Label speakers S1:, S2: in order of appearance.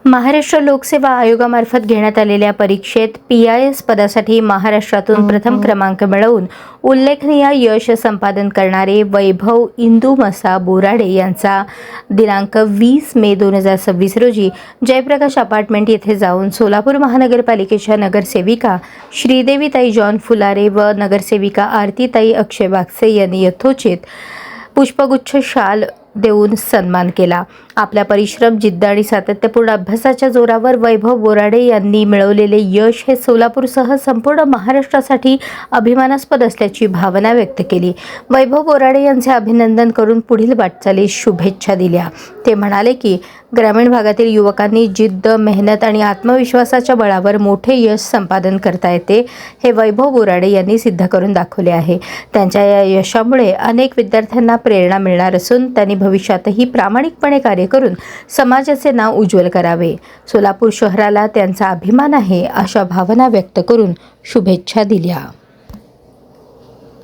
S1: महाराष्ट्र लोकसेवा आयोगामार्फत घेण्यात आलेल्या परीक्षेत PIS पदासाठी महाराष्ट्रातून प्रथम क्रमांक मिळवून उल्लेखनीय यश संपादन करणारे वैभव इंदुमसा बोराडे यांचा दिनांक 20 मे 2026 रोजी जयप्रकाश अपार्टमेंट येथे जाऊन सोलापूर महानगरपालिकेच्या नगरसेविका श्रीदेवीताई जॉन फुलारे व नगरसेविका आरतीताई अक्षय बागसे यांनी यथोचित पुष्पगुच्छ शाल देऊन सन्मान केला। आपल्या परिश्रम, जिद्द आणि सातत्यपूर्ण अभ्यासाच्या जोरावर वैभव बोराडे यांनी मिळवलेले यश हे सोलापूरसह संपूर्ण महाराष्ट्रासाठी अभिमानास्पद असल्याची भावना व्यक्त केली। वैभव बोराडे यांचे अभिनंदन करून पुढील वाटचालीस शुभेच्छा दिल्या। ते म्हणाले की ग्रामीण भागातील युवकांनी जिद्द, मेहनत आणि आत्मविश्वासाच्या बळावर मोठे यश संपादन करता येते हे वैभव बोराडे यांनी सिद्ध करून दाखवले आहे। त्यांच्या या यशामुळे अनेक विद्यार्थ्यांना प्रेरणा मिळणार असून त्यांनी भविष्यातही प्रामाणिकपणे कार्य करून समाजाचे नाव उज्ज्वल करावे। सोलापूर शहराला त्यांचा अभिमान आहे अशा भावना व्यक्त करून शुभेच्छा दिल्या।